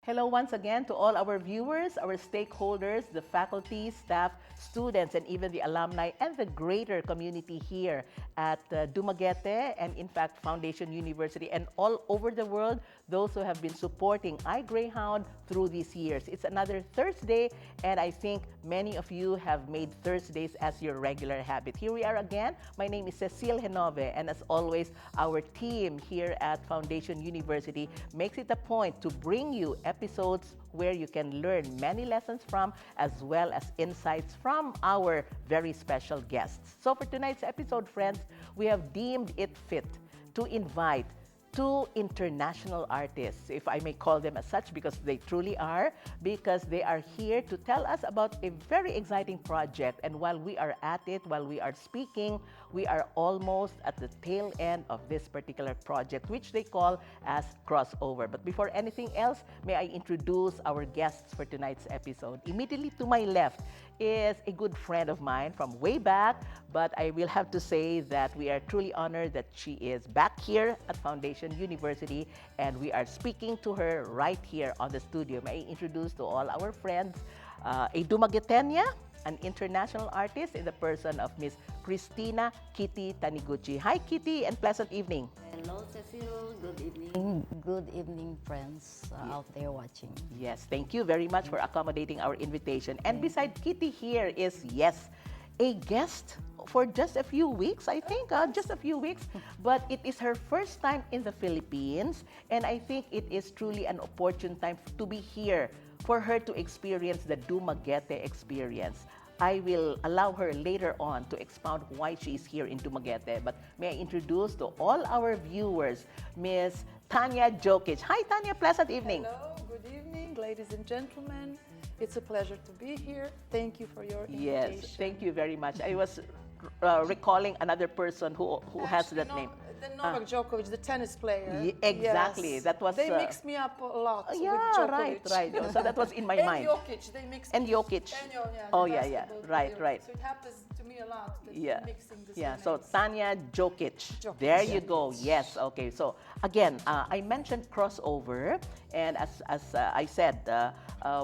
Hello once again to all our viewers, our stakeholders, the faculty, staff, students, and even the alumni and the greater community here at Dumaguete and in fact Foundation University and all over the world, those who have been supporting iGreyhound through these years. It's another Thursday and I think many of you have made Thursdays as your regular habit. Here we are again. My name is Cecile Henove and as always, our team here at Foundation University makes it a point to bring you episodes where you can learn many lessons from as well as insights from our very special guests. So for tonight's episode, friends, we have deemed it fit to invite two international artists, if I may call them as such, because they truly are, because they are here to tell us about a very exciting project. And while we are at it, while we are speaking, we are almost at the tail end of this particular project, which they call as Crossover. But before anything else, may I introduce our guests for tonight's episode. Immediately to my left is a good friend of mine from way back, but I will have to say that we are truly honored that she is back here at Foundation University and we are speaking to her right here on the studio. May I introduce to all our friends a Dumaguetenya, an international artist in the person of Miss Christina Kitty Taniguchi. Hi Kitty and pleasant evening. Hello, Cecile. Good evening. Good evening, friends out there watching. Yes, thank you very much for accommodating our invitation. And beside Kitty here is, yes, a guest for just a few weeks, I think, just a few weeks. But it is her first time in the Philippines, and I think it is truly an opportune time to be here for her to experience the Dumaguete experience. I will allow her later on to expound why she is here in Dumaguete. But may I introduce to all our viewers, Miss Tanya Jokic. Hi, Tanya. Pleasant evening. Hello, good evening, ladies and gentlemen. It's a pleasure to be here. Thank you for your invitation. Yes, thank you very much. I was recalling another person who has that name. The Novak Djokovic, the tennis player. Exactly. Yes. That was. They mixed me up a lot with Yeah, Djokovic. right. So that was in my and mind. Jokic, they mixed And me. Jokic. And yeah, Oh, the yeah. basketball Right, player. right. So it happens to me a lot that Yeah. mixing the Yeah, same so names. Tanya Jokic. There you go. Yes, okay. So again, I mentioned crossover, and as I said,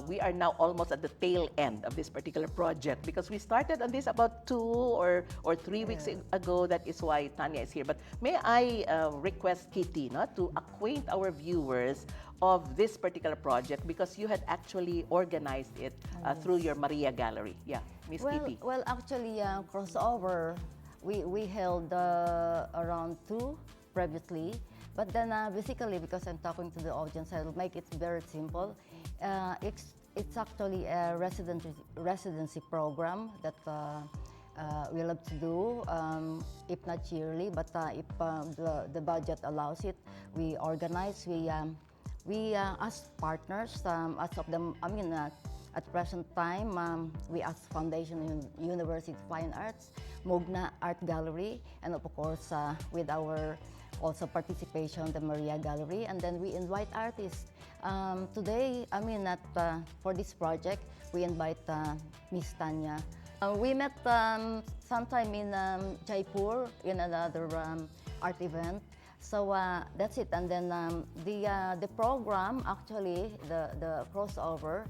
we are now almost at the tail end of this particular project because we started on this about 2 or 3 weeks ago. That is why Tanya is here. But may I request Kitty to acquaint our viewers of this particular project because you had actually organized it through your Maria Gallery. Yeah, Miss Kitty. Well, actually, crossover, we held around 2 previously. But then basically, because I'm talking to the audience, I'll make it very simple. It's actually a residency program that we love to do, if not yearly, but if the budget allows it, we organize. We ask partners. As of the, at present time, we ask Foundation University of Fine Arts, Mugna Art Gallery, and of course with our also participation the Maria Gallery, and then we invite artists. Today, for this project, we invite Miss Tanya. We met sometime in Jaipur in another art event. So that's it. And then the program, actually, the crossover,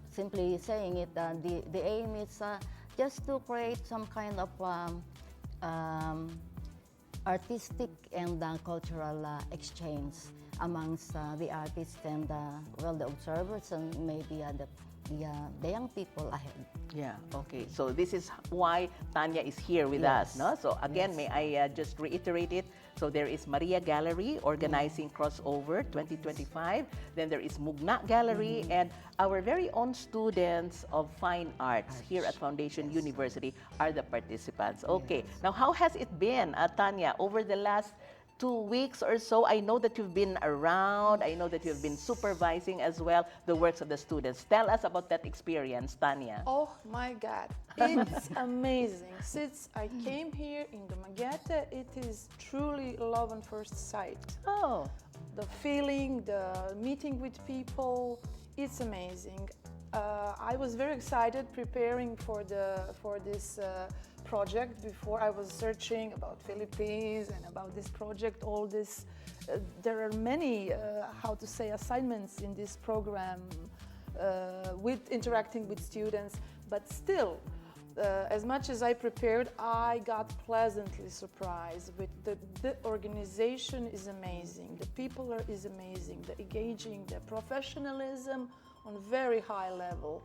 simply saying it, the aim is just to create some kind of artistic and cultural exchange amongst the artists and the observers and maybe the young people ahead. Yeah, okay. So this is why Tanya is here with us, Yes. no? So again, may I just reiterate it? So there is Maria Gallery organizing Crossover 2025. Then there is Mugna Gallery and our very own students of fine arts here at Foundation University are the participants. Okay. Now, how has it been, Tanya, over the last 2 weeks or so? I know that you've been around. I know that you've been supervising as well the works of the students. Tell us about that experience, Tanya. Oh my God, it's amazing. Since I came here in Dumaguete, it is truly love on first sight. Oh, The feeling, the meeting with people, it's amazing. I was very excited preparing for this project. Before I was searching about Philippines and about this project, all this. There are many, how to say, assignments in this program with interacting with students, but still. As much as I prepared, I got pleasantly surprised with the organization is amazing, the people is amazing, the engaging, the professionalism on very high level.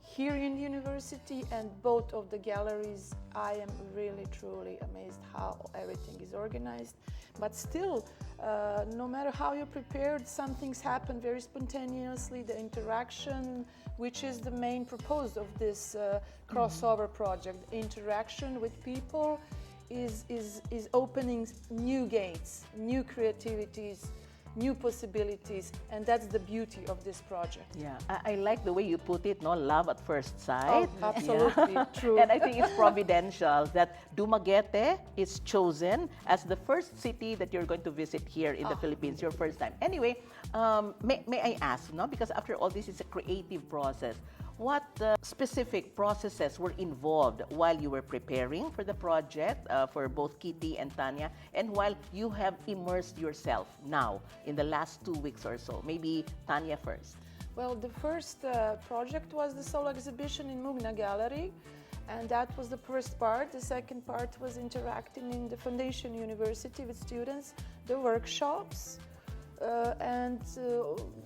Here in the university and both of the galleries, I am really truly amazed how everything is organized. But still, no matter how you're prepared, some things happen very spontaneously. The interaction, which is the main purpose of this crossover project, interaction with people is opening new gates, new creativities, new possibilities, and that's the beauty of this project. Yeah, I like the way you put it, no, love at first sight. Oh, absolutely, true. And I think it's providential that Dumaguete is chosen as the first city that you're going to visit here in the Philippines, your first time. Anyway, may I ask, no, because after all, this is a creative process. What specific processes were involved while you were preparing for the project for both Kitty and Tanya, and while you have immersed yourself now in the last 2 weeks or so? Maybe Tanya first. Well, the first project was the solo exhibition in Mugna Gallery, and that was the first part. The second part was interacting in the Foundation University with students, the workshops, and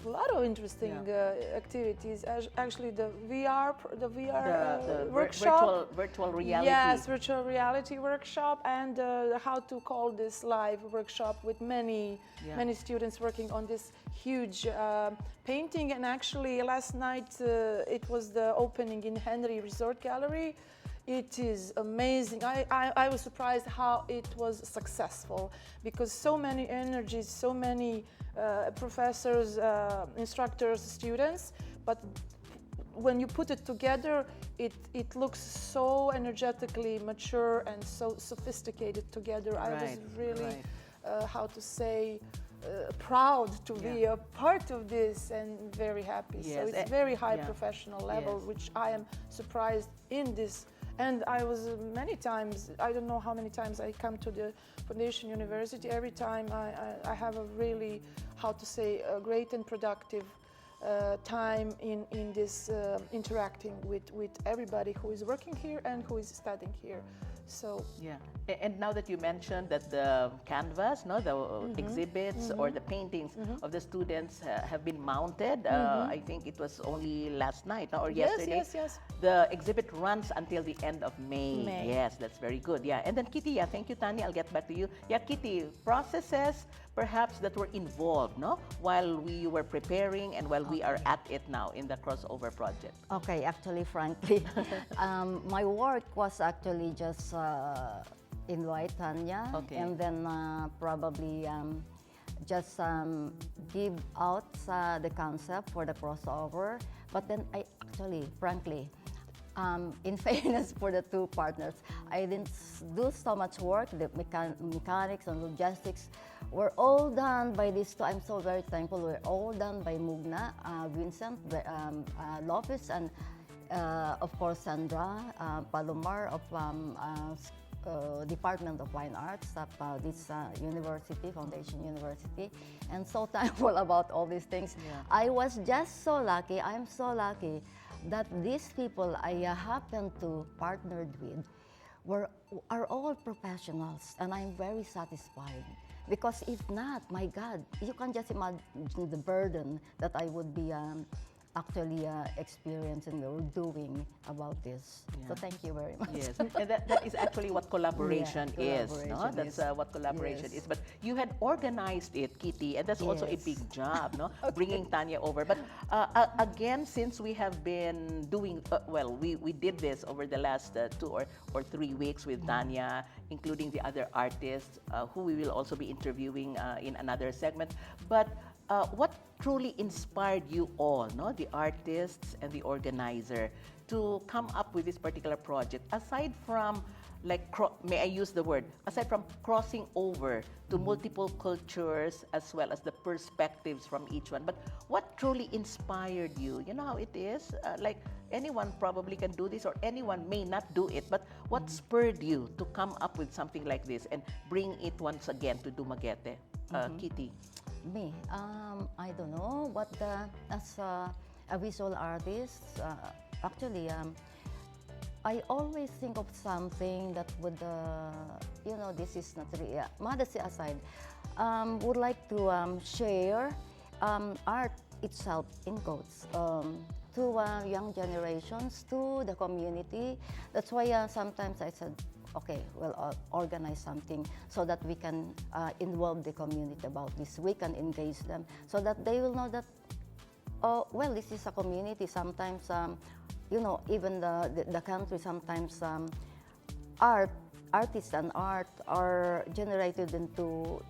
a lot of interesting activities. Actually, the VR workshop, virtual reality. Yes, virtual reality workshop, and how to call this live workshop with many students working on this huge painting. And actually, last night it was the opening in Henry Resort Gallery. It is amazing. I was surprised how it was successful, because so many energies, so many professors, instructors, students, but when you put it together, it looks so energetically mature and so sophisticated together. I was really, how to say, proud to be a part of this and very happy. Yes. So it's very high professional level, which I am surprised in this. And I was many times, I don't know how many times I come to the Foundation University. Every time I have a really, how to say, a great and productive time in this interacting with everybody who is working here and who is studying here. So yeah, and now that you mentioned that the canvas, no, the exhibits or the paintings of the students have been mounted, I think it was only last night or yesterday. Yes. The exhibit runs until the end of May. Yes, that's very good. Yeah, and then Kitty, thank you, Tanya. I'll get back to you. Yeah, Kitty, processes perhaps that were involved, no, while we were preparing and while we are at it now in the crossover project. Okay, actually, frankly, my work was actually just invite Tanya and then probably just give out the concept for the crossover. But then I actually, frankly, in fairness for the two partners, I didn't do so much work. The mechanics and logistics were all done by these two. I'm so very thankful. We're all done by Mugna, Vincent, Lopez, and of course Sandra Palomar of Department of Fine Arts at this university, Foundation University, and so thankful about all these things. I was just so lucky. I'm so lucky that these people I happened to partnered with are all professionals, and I'm very satisfied. Because if not, my God, you can just imagine the burden that I would be actually experiencing or doing about this. So thank you very much. Yes, and that is actually what collaboration is. No? That's what collaboration is. But you had organized it, Kitty, and that's also a big job, no? Bringing Tanya over. But again, since we have been doing, we did this over the last 2 or 3 weeks with Tanya, including the other artists who we will also be interviewing in another segment. But what truly inspired you all, no, the artists and the organizer, to come up with this particular project, aside from like, may I use the word, aside from crossing over to multiple cultures as well as the perspectives from each one, but what truly inspired you? You know how it is? Like, anyone probably can do this or anyone may not do it, but what spurred you to come up with something like this and bring it once again to Dumaguete? Kitty? Me, I don't know, but as a visual artist, actually, I always think of something that would, this is not really, modesty aside, would like to share art itself, in quotes, to young generations, to the community. That's why sometimes I said, okay, we'll organize something so that we can involve the community about this. We can engage them so that they will know that, oh, well, this is a community. Sometimes, even the country, sometimes artists and art are generated into,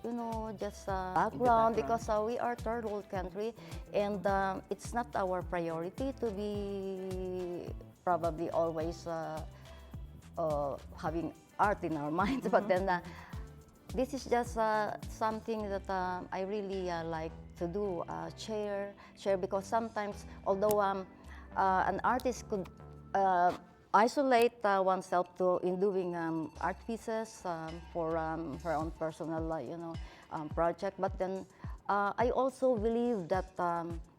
just background, because we are third world country, and it's not our priority to be probably always having art in our minds, but then this is just something that I really like to do, share, because sometimes, although an artist could isolate oneself in doing art pieces for her own personal, project, but then I also believe that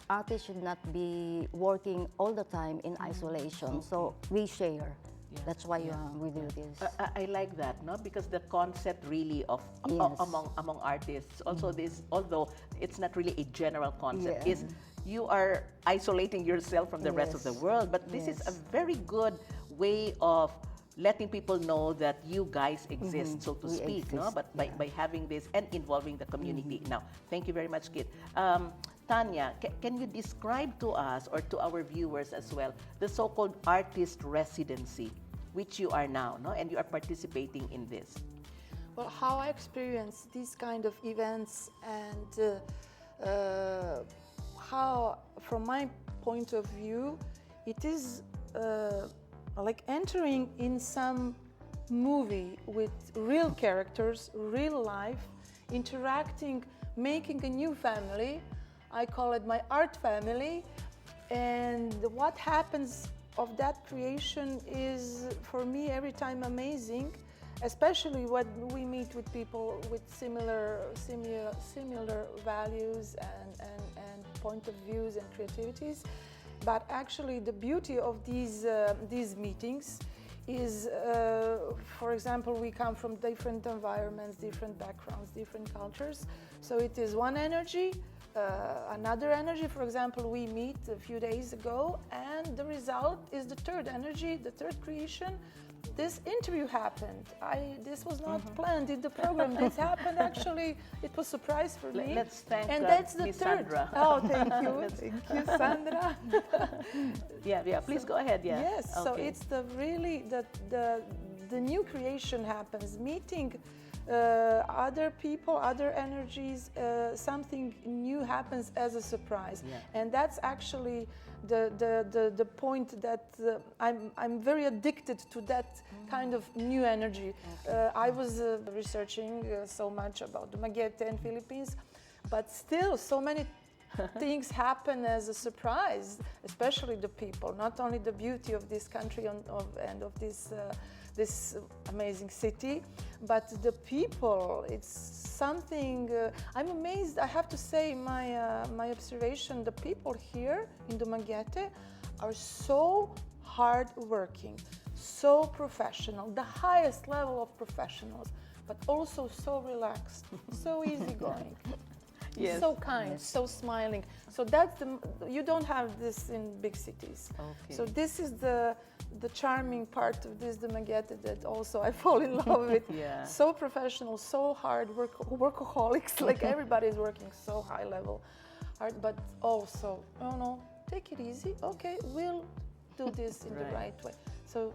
artists should not be working all the time in isolation, so we share. That's why we do this. I like that, no? Because the concept really of among artists, also this, although it's not really a general concept, is you are isolating yourself from the rest of the world. But this is a very good way of letting people know that you guys exist, so to speak, no? But by having this and involving the community. Now, thank you very much, Kit. Tanya, can you describe to us or to our viewers as well the so-called artist residency, which you are now, no? And you are participating in this? Well, how I experience these kind of events and how, from my point of view, it is like entering in some movie with real characters, real life, interacting, making a new family. I call it my art family, and what happens of that creation is, for me, every time amazing, especially when we meet with people with similar values and point of views and creativities. But actually, the beauty of these meetings is, for example, we come from different environments, different backgrounds, different cultures. So it is one energy, another energy. For example, we meet a few days ago, and the result is the third energy, the third creation. This interview happened. This was not planned in the program. This happened actually. It was a surprise for me. Let's thank and that's the Miss third. Sandra. Oh, thank you, thank you, Sandra. Yeah. Please go ahead. Yeah. Yes. Okay. So it's the new creation happens. Meeting other people, other energies. Something new happens as a surprise, and that's actually the point that I'm very addicted to that kind of new energy. I was researching so much about Dumaguete and Philippines, but still so many things happen as a surprise, especially the people, not only the beauty of this country and of this amazing city, but the people. It's something, I'm amazed. I have to say, my observation, the people here in Dumaguete are so hardworking, so professional, the highest level of professionals, but also so relaxed, so easygoing. Yes. So kind, so smiling. So that's you don't have this in big cities. Okay. So this is the charming part of this Dumaguete that also I fall in love with. So professional, so hard workaholics, like everybody is working so high level hard, but also, take it easy. Okay, we'll do this in the right way. So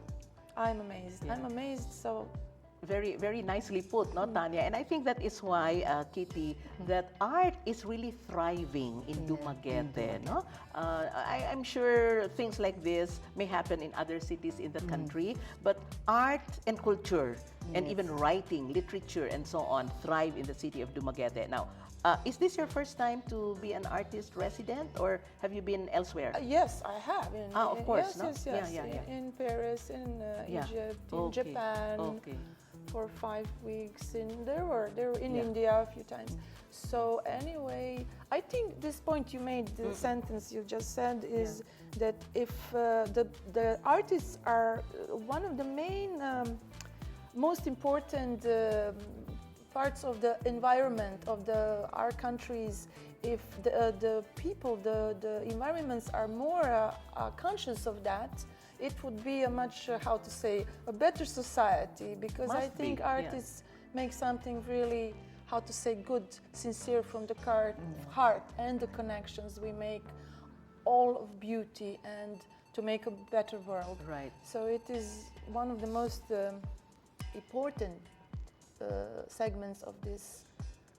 I'm amazed. I'm amazed. So very, very nicely put, no, Tanya? And I think that is why, Kitty, that art is really thriving in Dumaguete, no? I'm sure things like this may happen in other cities in the country, but art and culture and even writing, literature, and so on thrive in the city of Dumaguete. Now, is this your first time to be an artist resident, or have you been elsewhere? Yes, I have. Of course, yes, no? yes, yes. Yeah. In Paris, in Yeah. Egypt, in Okay. Japan. Okay. For 5 weeks. They were in Yeah. India a few times. So anyway, I think this point you made, the sentence you just said, is that if the artists are one of the main, most important parts of the environment of our countries, if the people, the environments are more conscious of that, it would be a much, how to say, a better society, because I Must think be, artists make something really, how to say, good, sincere from the heart, and the connections we make, all of beauty, and to make a better world. Right. So it is one of the most important segments of this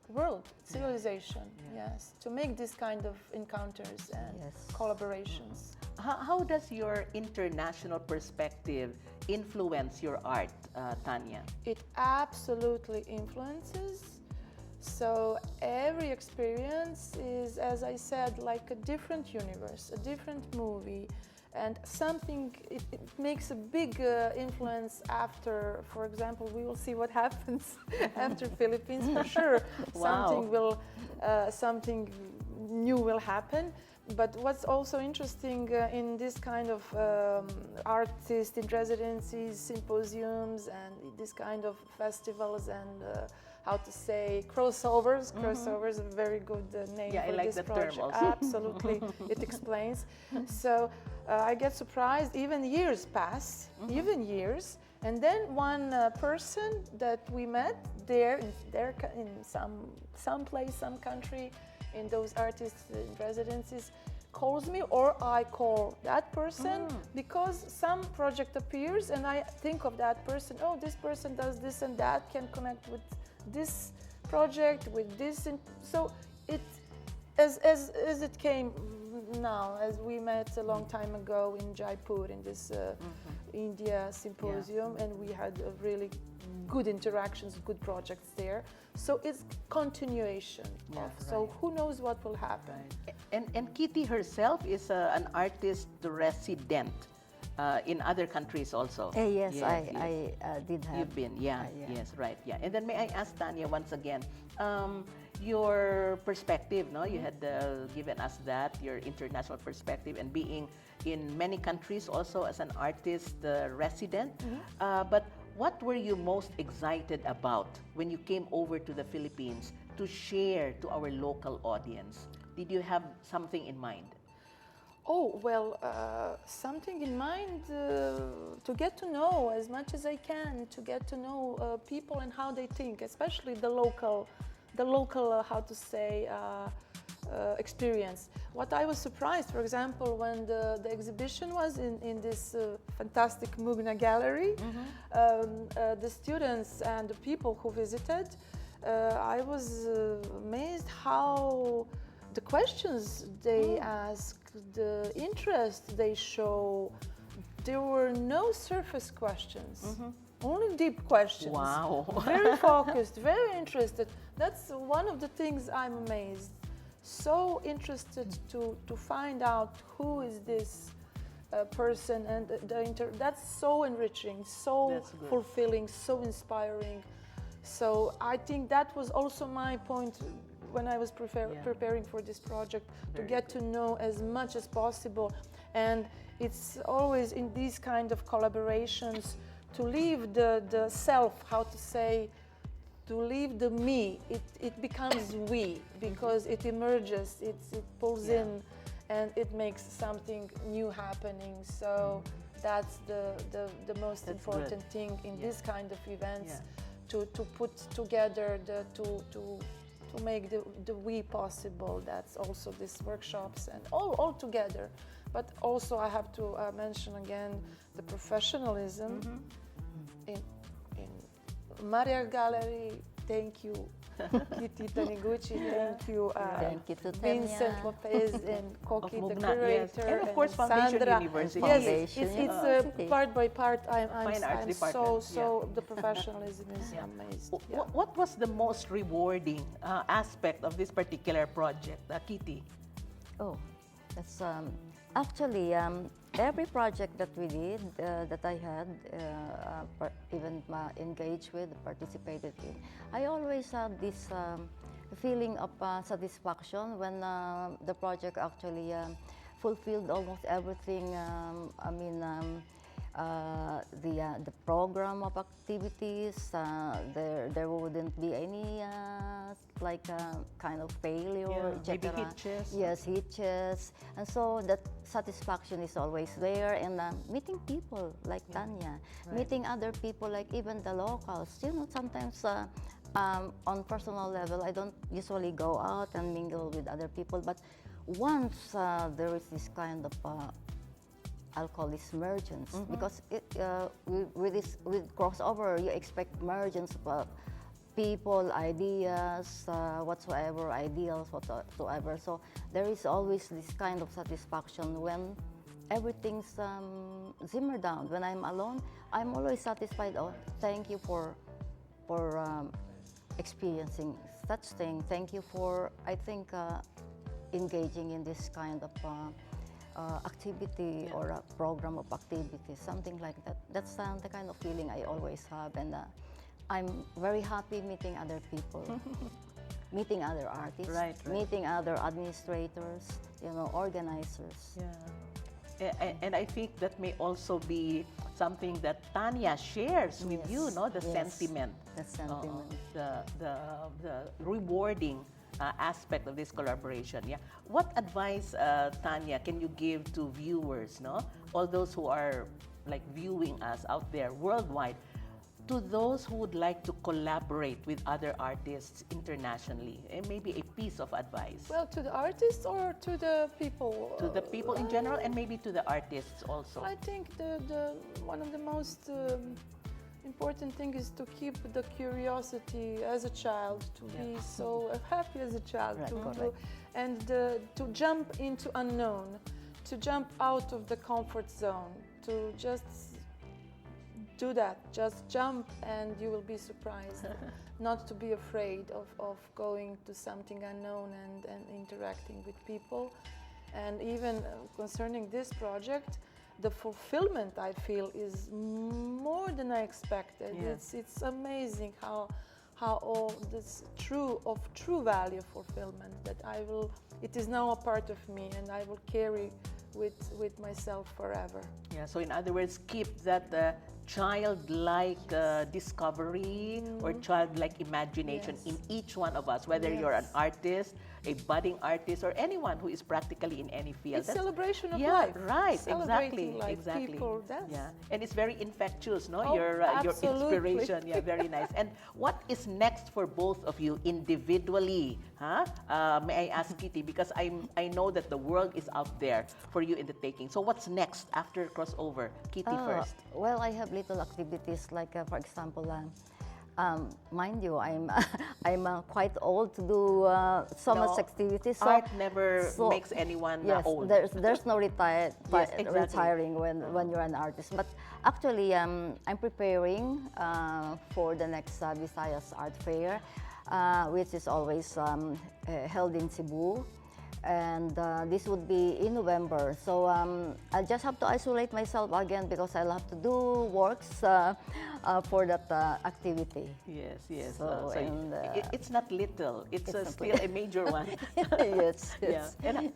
world, civilization, yes, to make this kind of encounters and collaborations. How does your international perspective influence your art, Tanya? It absolutely influences. So every experience is, as I said, like a different universe, a different movie, and something, it makes a big influence after, for example, we will see what happens after Philippines, for sure. Wow. Something new will happen. But what's also interesting in this kind of artist in residencies, symposiums, and this kind of festivals and how to say, crossovers. Crossovers, a very good name Yeah, for I like this that project. term also. Absolutely, it explains. So I get surprised. Even years pass, even years, and then one person that we met there in some place, some country, in those artists in residencies, calls me, or I call that person because some project appears and I think of that person. Oh, this person does this and that, can connect with this project, with this. And so it, as it came now, as we met a long time ago in Jaipur in this India symposium, and we had a really good interactions, good projects there. So it's continuation. So who knows what will happen? And Kitty herself is an artist resident in other countries also. Yes, I did have. You've been, yes, right, yeah. And then may I ask Tanya once again, your perspective, no? You had given us that, your international perspective, and being in many countries also as an artist resident. But what were you most excited about when you came over to the Philippines to share to our local audience? Did you have something in mind? Oh, well, something in mind to get to know as much as I can, to get to know people and how they think, especially the local how to say, experience. What I was surprised, for example, when the exhibition was in this fantastic Mugna gallery, the students and the people who visited, I was amazed how the questions they ask, the interest they show, there were no surface questions, only deep questions. Wow. Very focused, very interested. That's one of the things I'm amazed. So interested to find out who is this person, and that's so enriching, so fulfilling, so inspiring. So I think that was also my point when I was preparing for this project, to get to know as much as possible. And it's always in these kind of collaborations to leave the self, how to say, to leave the me. It becomes we, because it emerges, it pulls in, and it makes something new happening. So that's the most important thing in this kind of events, to put together, to make the we possible. That's also these workshops and all together. But also I have to mention again the professionalism in Maria Gallery, thank you. Kitty Taniguchi, thank you. Thank you to Vincent Tanya. Lopez and Koki, the Mugna, yes. curator, And of course, Foundation Sandra. University. Yes, Foundation it's University. part by part. Fine Arts I'm Department, so the professionalism is amazing. Yeah. What was the most rewarding aspect of this particular project, Kitty? Oh, that's actually every project that we did, that I had even engaged with, participated in, I always had this feeling of satisfaction when the project actually fulfilled almost everything. I mean, the program of activities, there wouldn't be any kind of failure, Yeah, maybe etc. hitches. Yes, hitches, and so that satisfaction is always there. And meeting people like Tanya, meeting other people like even the locals. You know, sometimes on personal level, I don't usually go out and mingle with other people, but once there is this kind of I'll call this mergence, because with crossover you expect mergence of people, ideas, whatsoever, ideals, whatsoever. So there is always this kind of satisfaction when everything's simmered down. When I'm alone, I'm always satisfied. Oh, thank you for experiencing such thing. Thank you for, I think, engaging in this kind of activity or a program of activities, something like that. That's the kind of feeling I always have, and I'm very happy meeting other people, meeting other artists, Right. meeting other administrators, organizers. Yeah. And I think that may also be something that Tanya shares with you, no? The Yes. sentiment. The sentiment. The rewarding aspect of this collaboration. Yeah. What advice, Tanya, can you give to viewers, no? All those who are like viewing us out there worldwide, to those who would like to collaborate with other artists internationally, and maybe a piece of advice Well, to the artists or to the people? to the people in general, and maybe to the artists also. I think the one of the most important thing is to keep the curiosity as a child, to be so happy as a child, Right, to correct. and to jump into unknown, to jump out of the comfort zone, to just do that. Just jump and you will be surprised. Not to be afraid of going to something unknown and interacting with people. And even concerning this project, the fulfillment I feel is more than I expected. Yes. It's amazing how all this true value fulfillment that it is now a part of me and I will carry with myself forever. Yeah, so in other words, keep that childlike discovery or childlike imagination Yes. in each one of us, whether you're an Yes. artist, a budding artist, or anyone who is practically in any field. It's celebration of yeah, life. right, Celebrating exactly, life, exactly. people, that's- Yeah, and it's very infectious, no? Oh, Your absolutely. inspiration, yeah, very nice. And what is next for both of you individually? Huh? May I ask Kitty, because I know that the world is out there for you in the taking. So what's next after crossover? Kitty first. Well, I have little activities like, for example, mind you, I'm quite old to do so No, much activities. So, Art never makes anyone yes, old. there's no Yes, exactly. retiring when you're an artist. But actually, I'm preparing for the next Visayas Art Fair, which is always held in Cebu. And this would be in November. So I'll just have to isolate myself again because I'll have to do works for that activity. Yes, yes. So, and, it's not little. It's not still a major one. yes,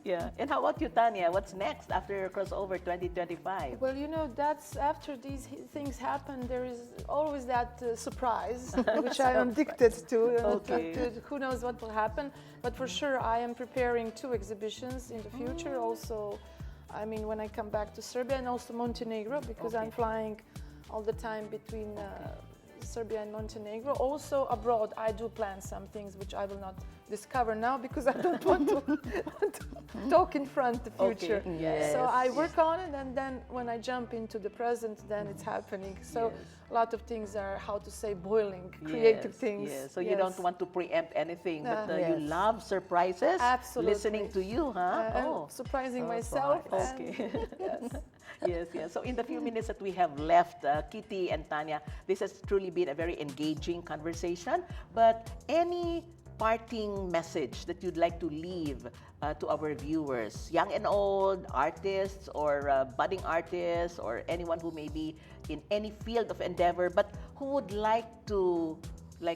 Yeah. And how about you, Tanya? What's next after crossover 2025? Well, that's after these things happen, there is always that surprise, which I am addicted to. Okay. Who knows what will happen? But for sure, I am preparing 2 exhibitions in the future. Also, I mean, when I come back to Serbia and also Montenegro, because I'm flying all the time between Serbia and Montenegro. Also abroad, I do plan some things which I will not discover now because I don't want to, talk in front the future. Okay. Yes. So I work on it, and then when I jump into the present, then it's happening. So Yes. a lot of things are, how to say, boiling, creative Yes, things. yes. So you don't want to preempt anything, but you Yes. love surprises. Absolutely. Listening to you, huh? and surprising myself. surprise. and- Okay. yes. Yes, yes. So in the few minutes that we have left, Kitty and Tanya, this has truly been a very engaging conversation. But any parting message that you'd like to leave to our viewers, young and old, artists or budding artists, or anyone who may be in any field of endeavor, but who would like to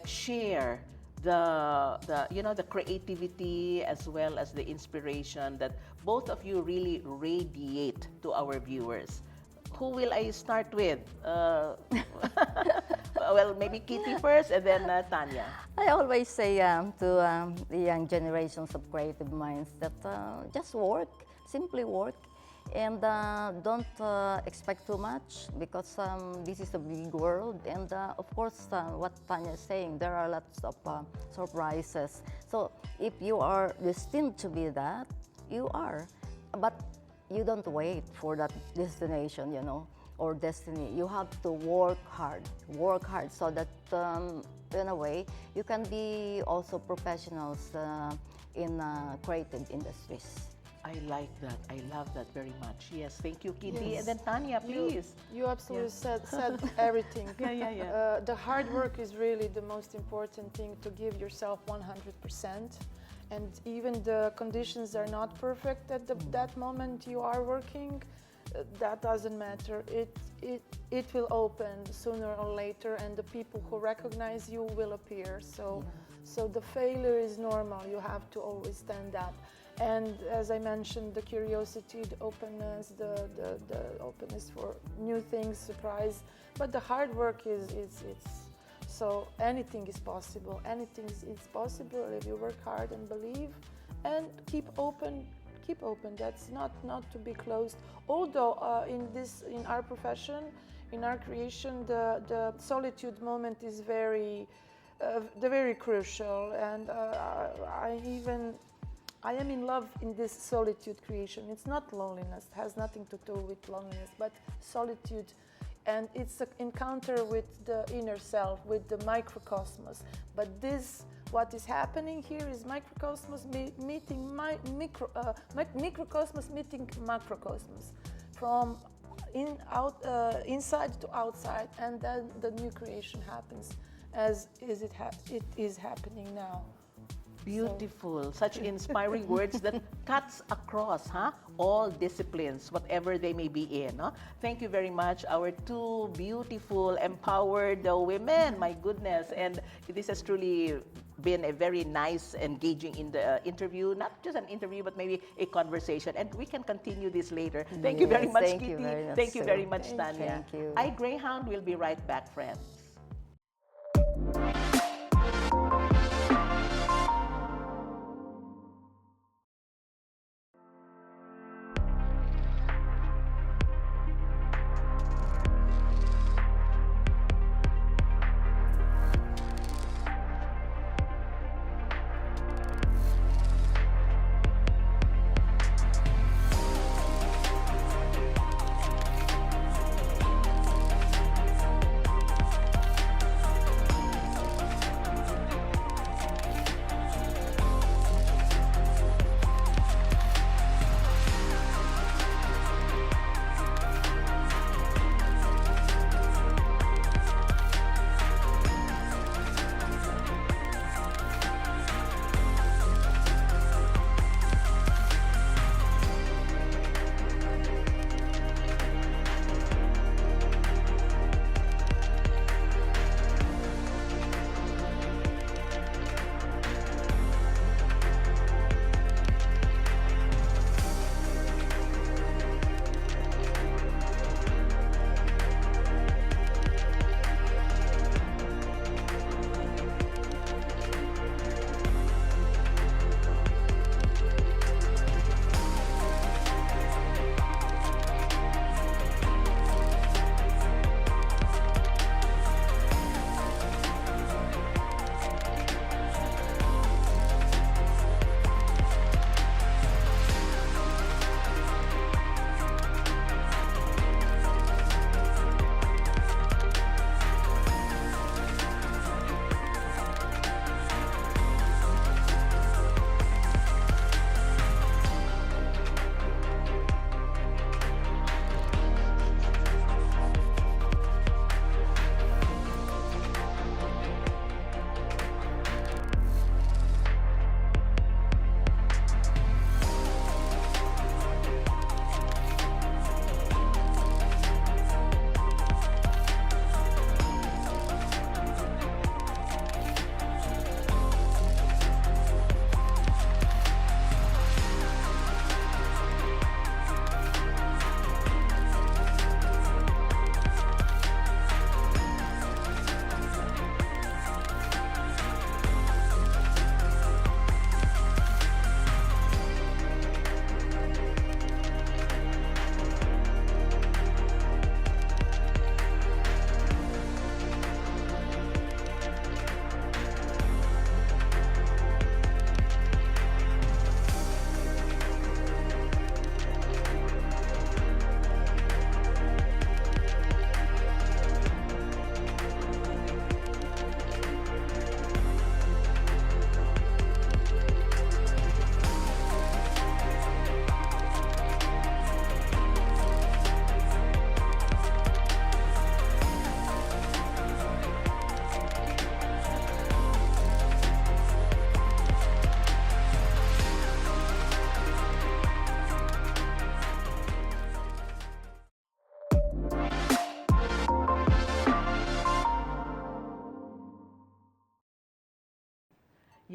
share the creativity as well as the inspiration that both of you really radiate to our viewers. Who will I start with? Well, maybe Kitty first, and then Tanya. I always say to the young generations of creative minds that just work, simply work, and don't expect too much because this is a big world. And of course, what Tanya is saying, there are lots of surprises. So if you are destined to be that, you are. But you don't wait for that destination, or destiny. You have to work hard so that in a way you can be also professionals in creative industries. I like that. I love that very much. Yes, thank you, Kitty. Yes. And then Tanya, please. You absolutely said everything. Yeah. The hard work is really the most important thing, to give yourself 100%. And even the conditions are not perfect at that moment you are working, that doesn't matter. It will open sooner or later, and the people who recognize you will appear. So the failure is normal. You have to always stand up. And as I mentioned, the curiosity, the openness, the openness for new things, surprise. But the hard work it's so anything is possible. Anything is possible if you work hard and believe, and keep open. Keep open. That's not to be closed. Although in our profession, in our creation, the solitude moment is very crucial, and I am in love in this solitude creation. It's not loneliness. It has nothing to do with loneliness, but solitude. And it's an encounter with the inner self, with the microcosmos. But what is happening here is microcosmos meeting microcosmos meeting macrocosmos, from inside to outside, and then the new creation happens as it is happening now. Beautiful. Such inspiring words that cuts across all disciplines, whatever they may be in. Thank you very much, our two beautiful, empowered women. My goodness. And this has truly been a very nice, engaging interview. Not just an interview, but maybe a conversation. And we can continue this later. Thank you very Yes, much, thank Kitty. you very much, Thank you Sue. very much, Thank Tanya. you. iGreyhound will be right back, friends.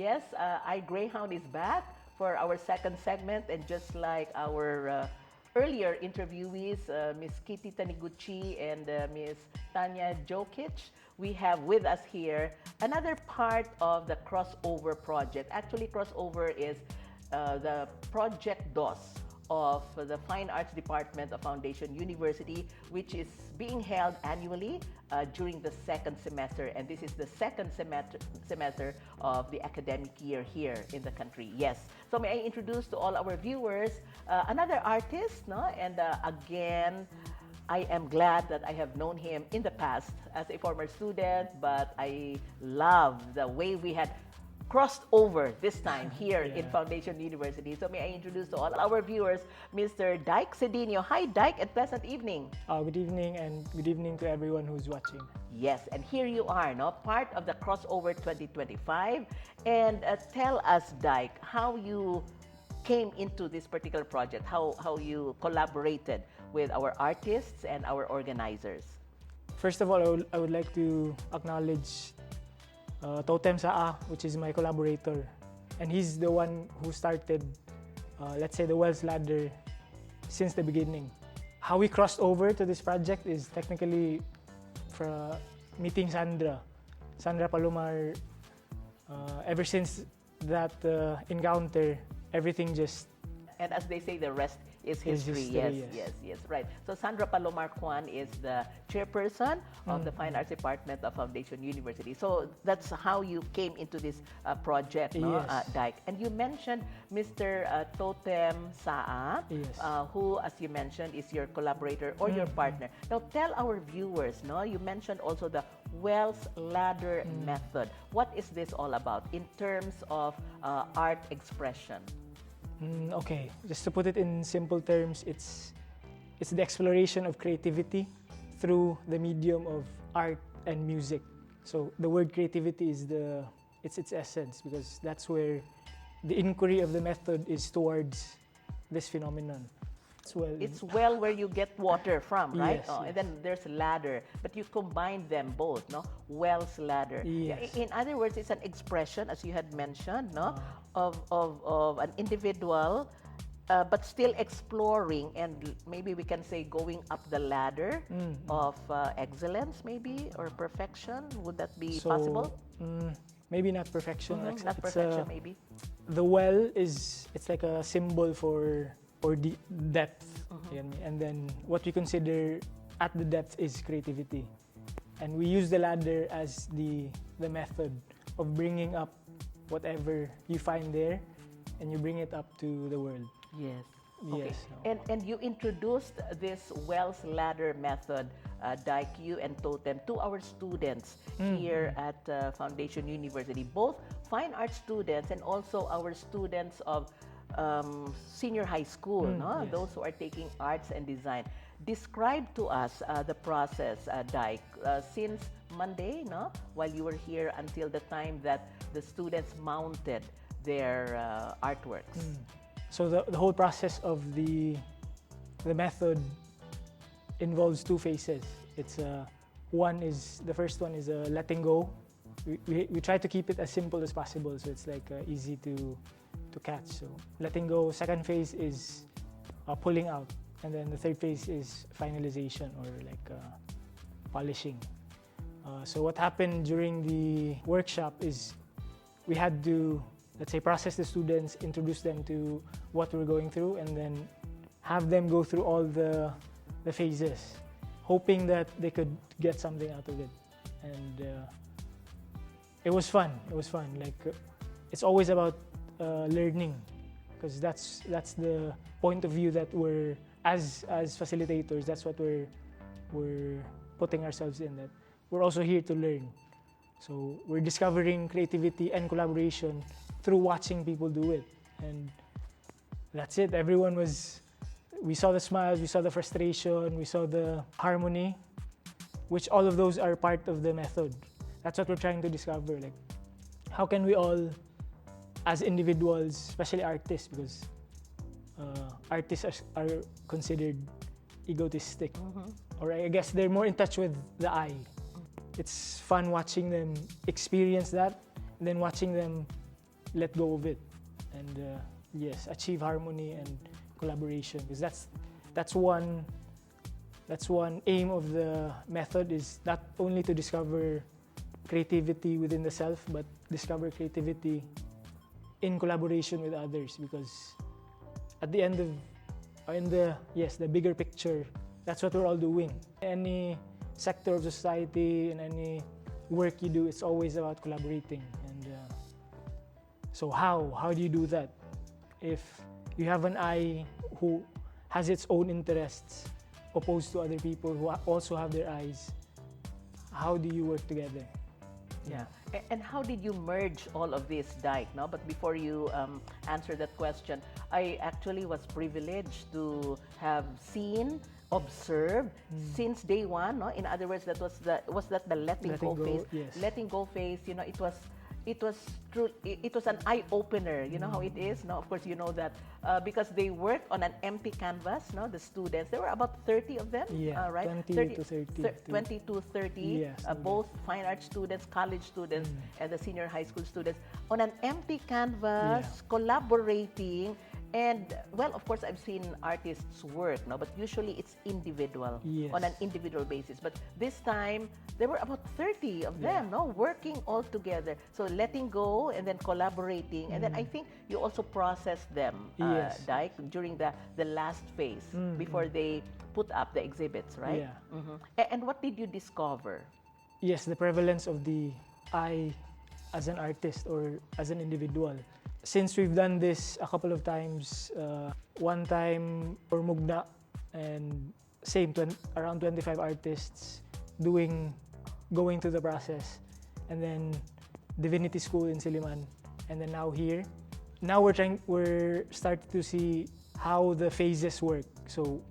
Yes, iGreyhound is back for our second segment, and just like our earlier interviewees, Miss Kitty Taniguchi and Miss Tanya Jokic, we have with us here another part of the crossover project. Actually, crossover is the Project DOS of the Fine Arts Department of Foundation University, which is being held annually during the second semester. And this is the second semester of the academic year here in the country. Yes. So may I introduce to all our viewers another artist, no? And again, I am glad that I have known him in the past as a former student, but I love the way we had crossed over this time here in Foundation University. So may I introduce to all our viewers Mr. Dyke Cedinho. Hi, Dyke, and pleasant evening. Good evening, and good evening to everyone who's watching. Yes, and here you are, no, part of the Crossover 2025. And tell us, Dyke, how you came into this particular project, how you collaborated with our artists and our organizers. First of all, I would like to acknowledge Totem Saa, which is my collaborator. And he's the one who started, let's say, the Wells Ladder since the beginning. How we crossed over to this project is technically for meeting Sandra Palomar. Ever since that encounter, everything just... And as they say, the rest is history. Yes, right. So Sandra Palomar Kwan is the chairperson of the Fine Arts Department of Foundation University. So that's how you came into this project, no, Dyke. And you mentioned Mr. Totem Saa, who, as you mentioned, is your collaborator or your partner. Now tell our viewers, no, you mentioned also the Wells Ladder method. What is this all about in terms of art expression? Okay, just to put it in simple terms, it's the exploration of creativity through the medium of art and music. So the word creativity is its essence, because that's where the inquiry of the method is towards this phenomenon. It's well where you get water from, right? Yes, And then there's ladder, but you combine them both, no? Wells Ladder. Yes. In other words, it's an expression, as you had mentioned, no, of an individual, but still exploring, and maybe we can say going up the ladder of excellence, maybe, or perfection. Would that be possible? Maybe not perfection. Not perfection, maybe. The well it's like a symbol for the depth, and then what we consider at the depth is creativity, and we use the ladder as the method of bringing up whatever you find there, and you bring it up to the world. Yes. Yes. And you introduced this Wells Ladder method, Dyke, you and Totem, to our students here at Foundation University, both fine arts students and also our students of senior high school, no? Yes. Those who are taking arts and design. Describe to us the process, Dyke, since Monday, no? While you were here until the time that the students mounted their artworks. So the whole process of the method involves two phases. It's the first one is letting go. We try to keep it as simple as possible, so it's like easy to catch. So letting go. Second phase is pulling out, and then the third phase is finalization, or like polishing. So what happened during the workshop is we had to, let's say, process the students, introduce them to what we're going through, and then have them go through all the phases, hoping that they could get something out of it. And it was fun. Like it's always about learning, because that's the point of view that we're as facilitators. That's what we're putting ourselves in. That we're also here to learn. So we're discovering creativity and collaboration through watching people do it, and that's it. We saw the smiles, we saw the frustration, we saw the harmony, which all of those are part of the method. That's what we're trying to discover. Like, how can we all, as individuals, especially artists, because artists are considered egotistic, or I guess they're more in touch with the eye. It's fun watching them experience that, and then watching them let go of it, and yes, achieve harmony and collaboration, because that's one aim of the method, is not only to discover creativity within the self, but discover creativity in collaboration with others, because at the end of, in the bigger picture, that's what we're all doing. Any sector of society, in any work you do, it's always about collaborating. And so how do you do that? If you have an eye who has its own interests opposed to other people who also have their eyes, how do you work together? Yeah. And how did you merge all of this, Dyke? No? But before you answer that question, I actually was privileged to have seen, observed since day one. No? In other words, that was the letting go phase. Yes. Letting go phase. You know, it was true. It was an eye opener. You know how it is. No, of course you know that because they worked on an empty canvas. No, the students. There were about 30 of them. Yeah, Right. 20 to 30. 20 to 30. Yes, Both fine art students, college students, and the senior high school students on an empty canvas, collaborating. And well, of course, I've seen artists work, no, but usually it's individual, Yes. on an individual basis. But this time, there were about 30 of them, no, working all together. So letting go and then collaborating, and then I think you also processed them, Yes. Dyke, during the last phase before they put up the exhibits, right? Yeah. And what did you discover? Yes, the prevalence of the I as an artist or as an individual. Since we've done this a couple of times, one time for Mugna, and same, around 25 artists going through the process, and then Divinity School in Siliman, and then now here. Now we're starting to see how the phases work. So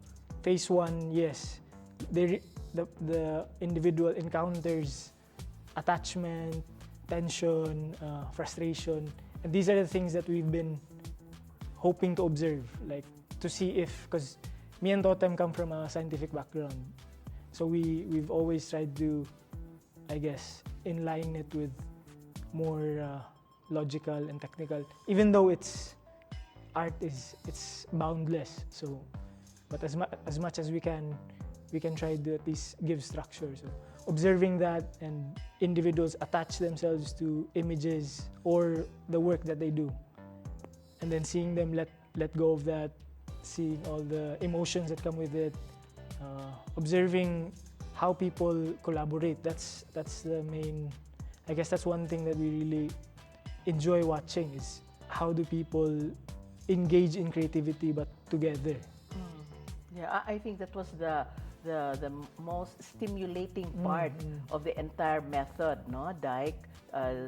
phase one, yes, the individual encounters attachment, tension, frustration. And these are the things that we've been hoping to observe, like to see if, because me and Totem come from a scientific background, so we've always tried to, I guess, inline it with more logical and technical, even though art is boundless. So, but as much as we can try to at least give structure. So observing that, and individuals attach themselves to images or the work that they do, and then seeing them let go of that, seeing all the emotions that come with it, observing how people collaborate. That's the main, I guess that's one thing that we really enjoy watching, is how do people engage in creativity but together. Yeah, I think that was the most stimulating part of the entire method, no, Dyke?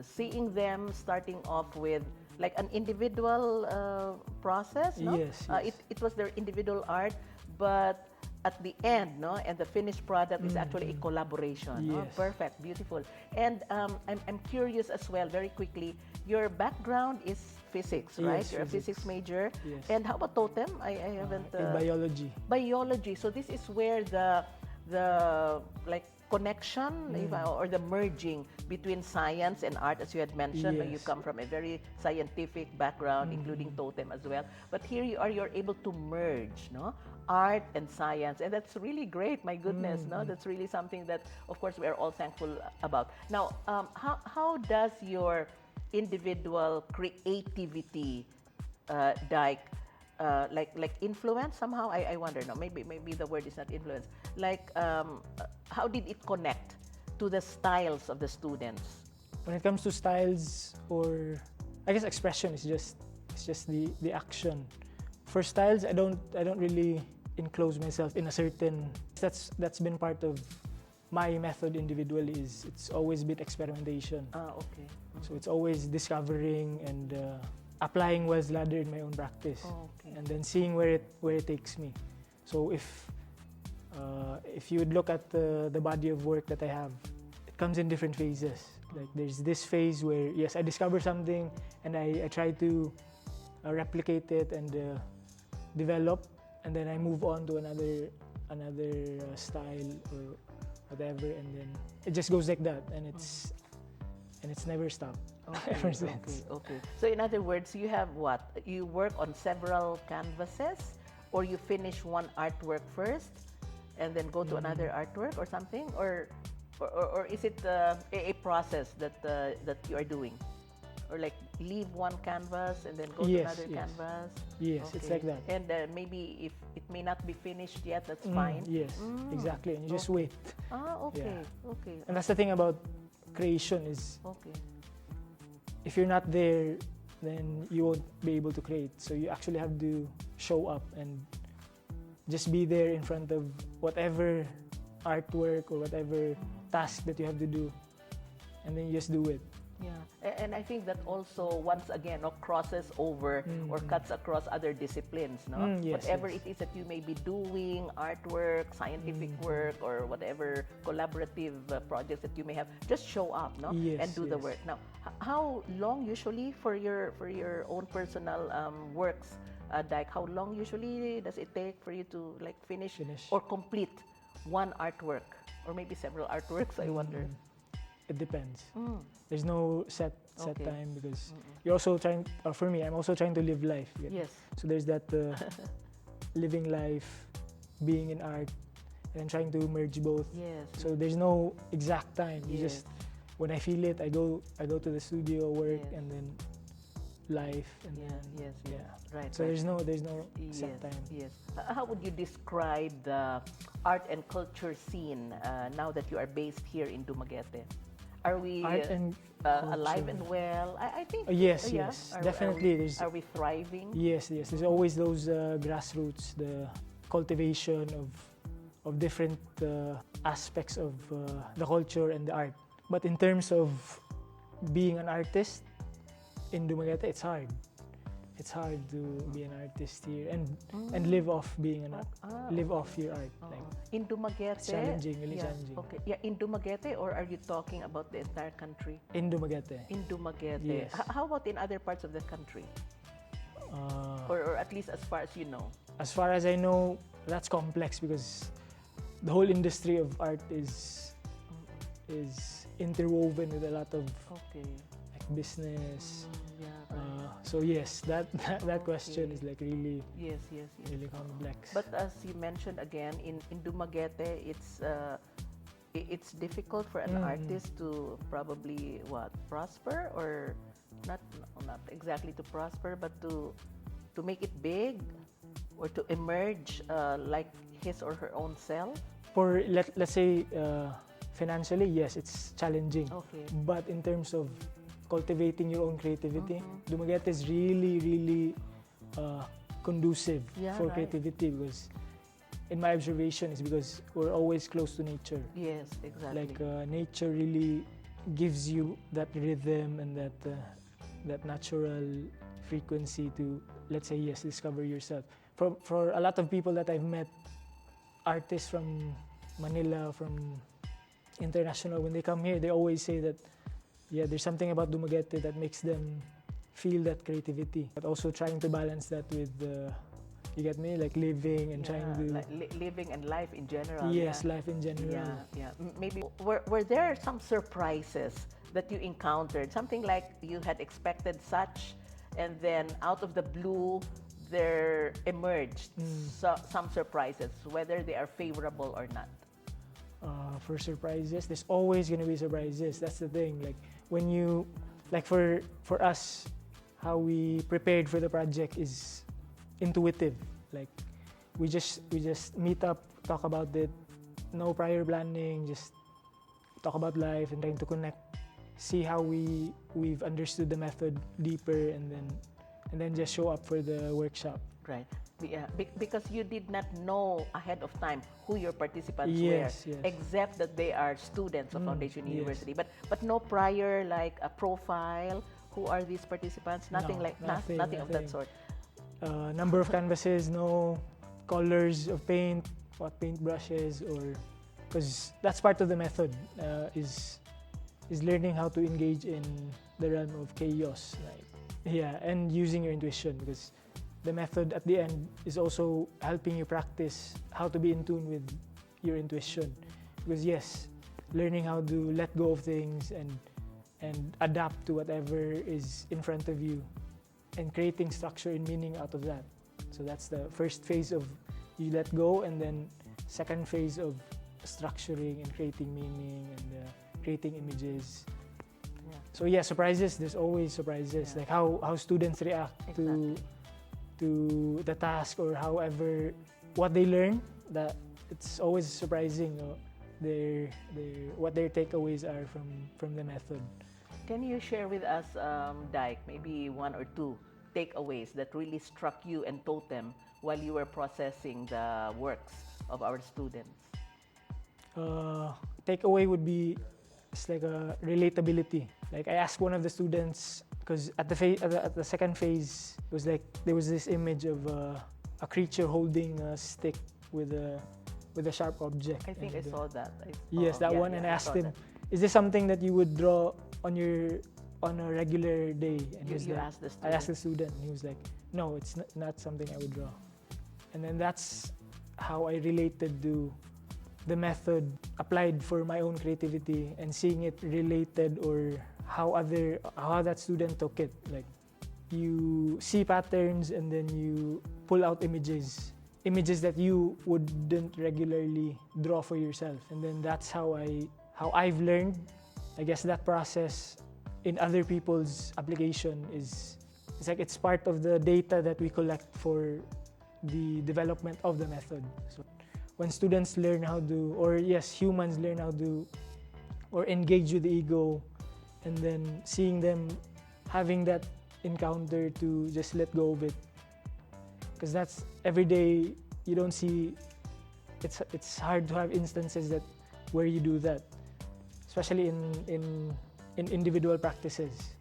Seeing them starting off with like an individual process, no? Yes, yes. It was their individual art, but at the end, no, and the finished product is actually a collaboration. No? Yes. Perfect, beautiful. And I'm curious as well, very quickly, your background is physics, right? Yes, You're a physics. physics major. Yes. And how about Totem? I haven't... In biology. Biology. So this is where the like connection or the merging between science and art, as you had mentioned. Yes. You come from a very scientific background, including Totem as well. But here you're able to merge, no, art and science, and that's really great. My goodness, no, that's really something that, of course, we are all thankful about. Now, how does your individual creativity, Dyke, like influence somehow? I wonder. No, maybe the word is not influence. Like, how did it connect to the styles of the students? When it comes to styles, or I guess expression, is just the action. For styles, I don't really enclose myself in a certain. That's been part of my method individually. It's always been experimentation. Okay. So it's always discovering and applying Wells ladder in my own practice, Okay. and then seeing where it takes me. So if you would look at the body of work that I have, it comes in different phases. Like there's this phase where, yes, I discover something and I try to replicate it and develop, and then I move on to another style or whatever, and then it just goes like that, and it's never stopped. Okay, ever since. okay. So in other words, you have what? You work on several canvases, or you finish one artwork first, and then go to another artwork or something, or is it a process that you are doing, or like leave one canvas and then go to Yes, another yes. canvas? Yes, it's like that. And maybe if it may not be finished yet, that's fine. Yes, exactly. And you just wait. Ah, okay, Yeah. okay, And that's the thing about creation is okay. if you're not there, then you won't be able to create. So you actually have to show up and just be there in front of whatever artwork or whatever task that you have to do, and then you just do it. Yeah, and I think that also once again crosses over or cuts across other disciplines, no? Yes, Whatever yes. it is that you may be doing, artwork, scientific work, or whatever collaborative projects that you may have, just show up, no? Yes, And do the yes. work. Now, how long usually for your own personal works, Dyke? How long usually does it take for you to like finish. or complete one artwork, or maybe several artworks? I wonder. It depends. There's no set Okay. time because you're also trying. For me, I'm also trying to live life. Yes. So there's that living life, being in art, and then trying to merge both. Yes. So there's no exact time. You Yes. just when I feel it, I go to the studio, work, Yes. and then life, and Yeah, then yes, yes. yeah. Right. So right. there's no set Yes, time. yes. How would you describe the art and culture scene now that you are based here in Dumaguete? Are we Art and alive and culture. well? I think. Yes, yeah. yes, Are definitely. Are we thriving? Yes, yes. There's always those grassroots, the cultivation of different aspects of the culture and the art. But in terms of being an artist in Dumaguete, it's hard. It's hard to be an artist here and live off being live off your art. Like In Dumaguete. it's challenging, really yeah, challenging. Okay. Yeah, in Dumaguete, or are you talking about the entire country? In Dumaguete. In Dumaguete. Yes. How about in other parts of the country, Uh, or at least as far as you know? as far as I know, that's complex because the whole industry of art is interwoven with a lot of Okay. like business. Yeah. Right. So yes, that question is like really Yes, yes, yes. really complex. But as you mentioned again, in Dumaguete, it's difficult for an artist to probably prosper, or not exactly to prosper, but to make it big or to emerge like his or her own self. For let's say financially, yes, it's challenging. Okay. But in terms of cultivating your own creativity, Dumaguete is really conducive Yeah, for right. creativity because in my observation is because we're always close to nature. Yes, exactly. Like nature really gives you that rhythm and that natural frequency to, let's say, yes, discover yourself. For a lot of people that I've met, artists from Manila, from international, when they come here, they always say that, yeah, there's something about Dumaguete that makes them feel that creativity. But also trying to balance that with, you get me, like living and trying to, like living and life in general. yes, yeah. life in general. Yeah, yeah. Maybe were there some surprises that you encountered? Something like you had expected such, and then out of the blue, there emerged some surprises, whether they are favorable or not. For surprises, there's always gonna be surprises. That's the thing. Like when you, like for us, how we prepared for the project is intuitive. Like we just meet up, talk about it, no prior planning, just talk about life and trying to connect, see how we've understood the method deeper, and then just show up for the workshop. Right. Yeah, because you did not know ahead of time who your participants Yes, were, yes. except that they are students of Foundation yes. University. But no prior like a profile. Who are these participants? Nothing No, like nothing, nothing of that nothing. sort. Number of canvases, no colors of paint, what paint brushes, or because that's part of the method is learning how to engage in the realm of chaos, like yeah, and using your intuition, because the method at the end is also helping you practice how to be in tune with your intuition. Because yes, learning how to let go of things and and adapt to whatever is in front of you and creating structure and meaning out of that. So that's the first phase of you let go, and then second phase of structuring and creating meaning and creating images. Yeah. So yeah, surprises, there's always surprises. Yeah. Like how students react Exactly. to the task or however what they learn, that it's always surprising, what their takeaways are from the method. Can you share with us, Dyke, maybe one or two takeaways that really struck you and totem while you were processing the works of our students? Takeaway would be, it's like a relatability. Like I asked one of the students, because at the second phase, it was like there was this image of a creature holding a stick with a sharp object. I think I And, saw that. yes, that yeah, one. yeah, And I asked saw him, that. is this something that you would draw on a regular day? And he was You like, asked the I asked the student. student, and he was like, no, it's not something I would draw. And then that's how I related to the method applied for my own creativity and seeing it related, or how that student took it. Like you see patterns and then you pull out images that you wouldn't regularly draw for yourself. And then that's how I've learned. I guess that process in other people's application it's like it's part of the data that we collect for the development of the method. So when students learn how to, or yes, humans learn how to, or engage with the ego, and then seeing them having that encounter to just let go of it, because that's every day. You don't see, it's hard to have instances that where you do that, especially in individual practices,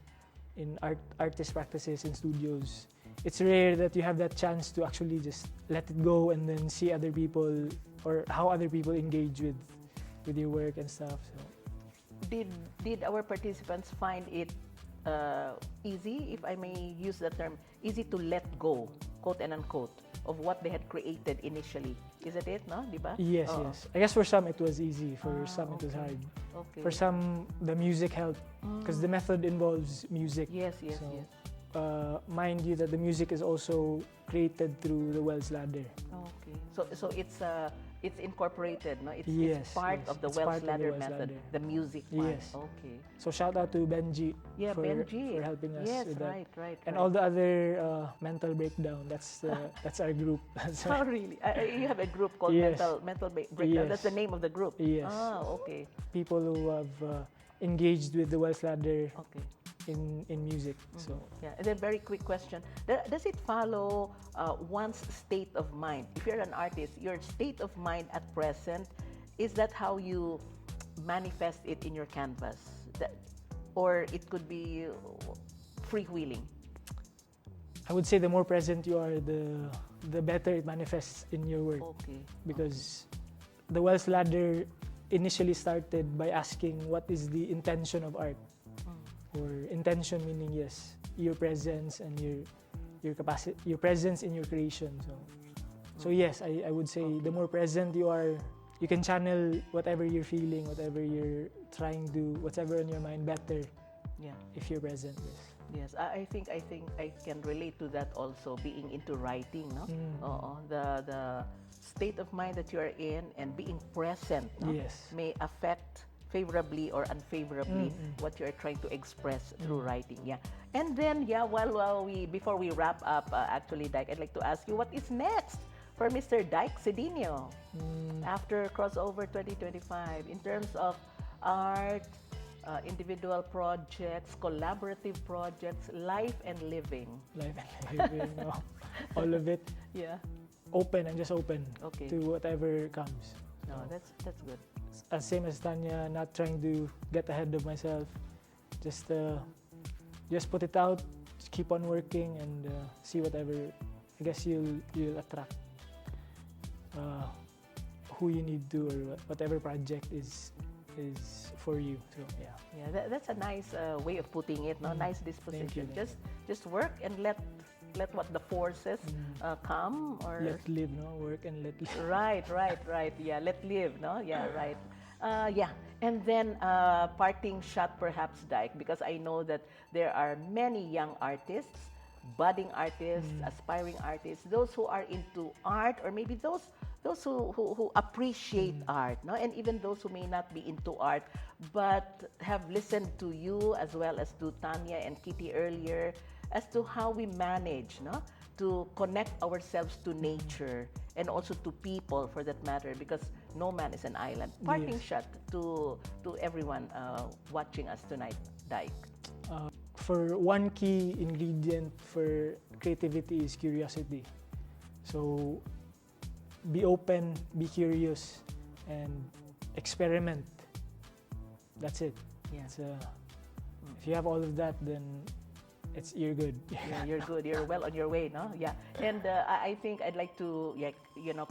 in artist practices in studios. It's rare that you have that chance to actually just let it go and then see other people, or how other people engage with your work and stuff. So Did our participants find it easy, if I may use the term, easy to let go, quote and unquote, of what they had created initially? Is it no? Diba? yes, Oo. yes. I guess for some it was easy, for some it was okay. hard. Okay. For some, the music helped, because the method involves music. Yes, yes, So, yes. Mind you that the music is also created through the Wells Ladder. Okay. So it's incorporated, no? It's Yes, part yes. of the It's Wells part of the Ladder Wells method, Ladder. the music part. Yes. Okay. So shout out to Benji, Yeah, for Benji. helping us Yes, with that. right. And right. all the other mental breakdown. That's our group. That's Oh, really? You have a group called Yes. Mental Breakdown. That's the Yes. name of the group. Yes. Ah, okay. people who have engaged with the Wells Ladder Okay. in music. So Yeah, and then very quick question. Does it follow one's state of mind? If you're an artist, your state of mind at present, is that how you manifest it in your canvas? Or it could be freewheeling? I would say the more present you are, the better it manifests in your work. Okay. Because the Wells Ladder initially started by asking what is the intention of art, or intention meaning yes, your presence and your capacity, your presence in your creation. So yes, I would say the more present you are, you can channel whatever you're feeling, whatever you're trying to, whatever on your mind better Yeah. if you're present. Yes. Yes, I think I can relate to that also, being into writing, no? Oo, the state of mind that you are in and being present, no? Yes. May affect favorably or unfavorably what you are trying to express through writing. Yeah. And then before we wrap up, actually, Dyke, I'd like to ask you what is next for Mr. Dyke Cedinho after Crossover 2025 in terms of art, individual projects, collaborative projects, life and living. Life and living, no? All of it. Yeah. Open. I'm just open Okay. to whatever comes. No, that's good. Same as Tanya, not trying to get ahead of myself. Just put it out, just keep on working, and see whatever. I guess you'll attract who you need to, or whatever project is for you. So yeah. Yeah, that's a nice way of putting it. No, nice disposition. Thank you. Just work and let what the forces come or Let live, no? Work and let live. right. Yeah, let live. No, yeah, right. Yeah, and then parting shot perhaps, Dyke, because I know that there are many young artists, budding artists, aspiring artists, those who are into art, or maybe those who appreciate art, no, and even those who may not be into art, but have listened to you as well as to Tanya and Kitty earlier as to how we manage, no, to connect ourselves to nature and also to people for that matter, because no man is an island. Parting Yes. shot to everyone watching us tonight, Dyke. For one key ingredient for creativity is curiosity. So be open, be curious, and experiment. That's it. Yeah. If you have all of that, then you're good. Yeah, you're good. You're well on your way, no? Yeah. And I think I'd like to,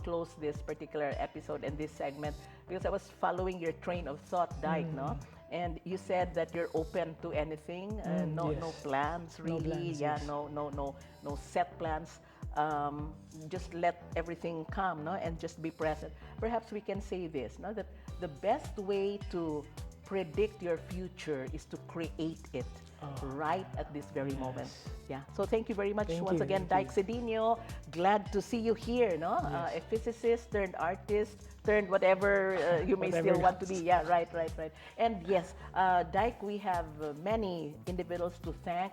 close this particular episode and this segment because I was following your train of thought, Dyke, no? And you said that you're open to anything. No Yes. plans, No really. plans, Yeah. yes. No set plans. Just let everything come, no? And just be present. Perhaps we can say this, no? That the best way to predict your future is to create it right at this very moment. Yeah. So thank you very much Thank once you, again, thank Dyke Cedinho. Glad to see you here, no? A physicist turned artist turned whatever you may Whatever still want to else. be. Yeah, right. And yes, Dyke, we have many individuals to thank.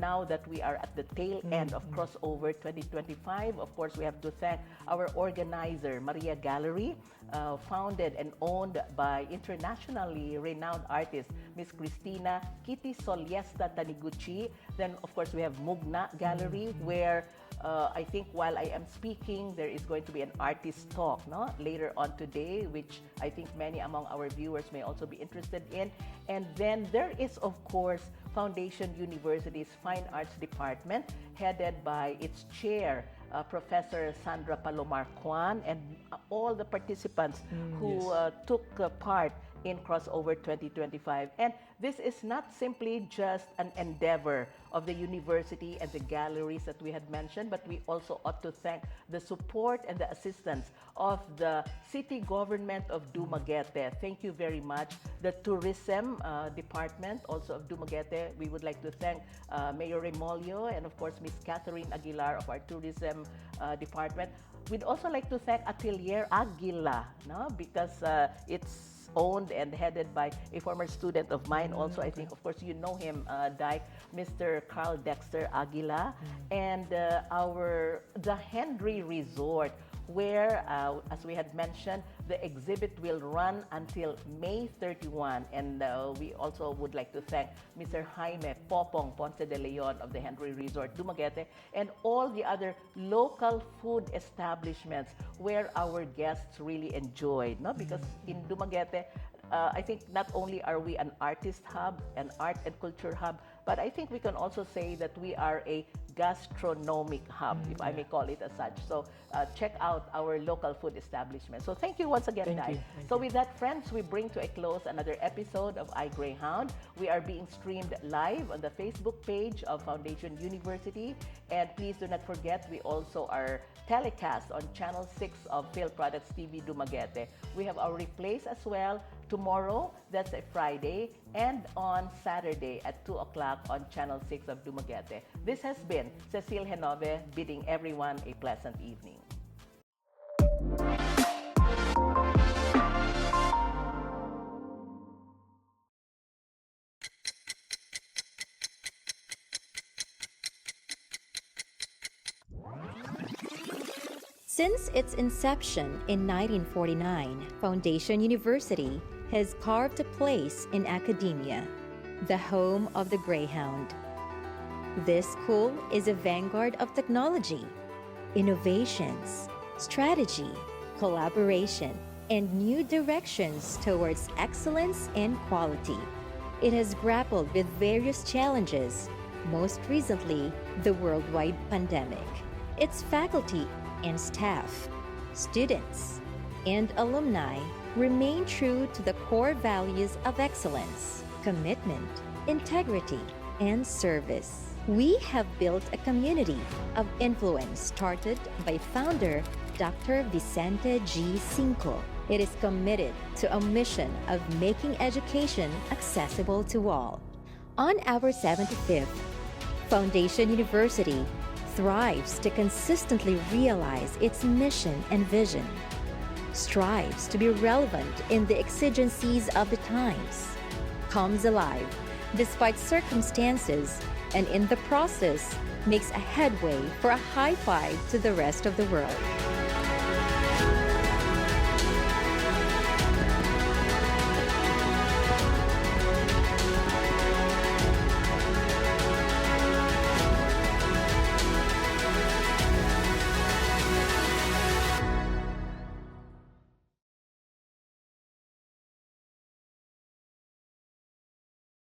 Now that we are at the tail end of Crossover 2025, of course, we have to thank our organizer, Maria Gallery, founded and owned by internationally renowned artist, Miss Cristina Kitty Soliesta Taniguchi. Then, of course, we have Mugna Gallery, where I think while I am speaking, there is going to be an artist talk, no, later on today, which I think many among our viewers may also be interested in. And then there is, of course, Foundation University's Fine Arts Department, headed by its chair, Professor Sandra Palomar Kwan, and all the participants who took part in Crossover 2025. And this is not simply just an endeavor of the university and the galleries that we had mentioned, but we also ought to thank the support and the assistance of the city government of Dumaguete. Thank you very much. The tourism department also of Dumaguete, we would like to thank Mayor Remolio and of course Miss Catherine Aguilar of our tourism department. We'd also like to thank Atelier Aguila, no? Because it's owned and headed by a former student of mine. Also, I think, of course, you know him, Dyke, Mr. Carl Dexter Aguila, and the Henry Resort, where, as we had mentioned, the exhibit will run until May 31. And we also would like to thank Mr. Jaime Popong Ponce de Leon of the Henry Resort, Dumaguete, and all the other local food establishments where our guests really enjoyed, no? Because in Dumaguete, I think not only are we an artist hub, an art and culture hub, but I think we can also say that we are a gastronomic hub, if I may call it as such. So check out our local food establishment. So thank you once again, Thank Dyke. you, thank So you. with that, friends, we bring to a close another episode of iGreyhound. We are being streamed live on the Facebook page of Foundation University. And please do not forget, we also are telecast on Channel 6 of Phil Products TV Dumaguete. We have our replays as well tomorrow, that's a Friday, and on Saturday at 2 o'clock on Channel 6 of Dumaguete. This has been Cecile Henove bidding everyone a pleasant evening. Since its inception in 1949, Foundation University has carved a place in academia, the home of the Greyhound. This school is a vanguard of technology, innovations, strategy, collaboration, and new directions towards excellence and quality. It has grappled with various challenges, most recently, the worldwide pandemic. Its faculty and staff, students, and alumni remain true to the core values of excellence, commitment, integrity, and service. We have built a community of influence started by founder Dr. Vicente G. Cinco. It is committed to a mission of making education accessible to all. On our 75th, Foundation University thrives to consistently realize its mission and vision, strives to be relevant in the exigencies of the times, comes alive despite circumstances, and in the process makes a headway for a high five to the rest of the world.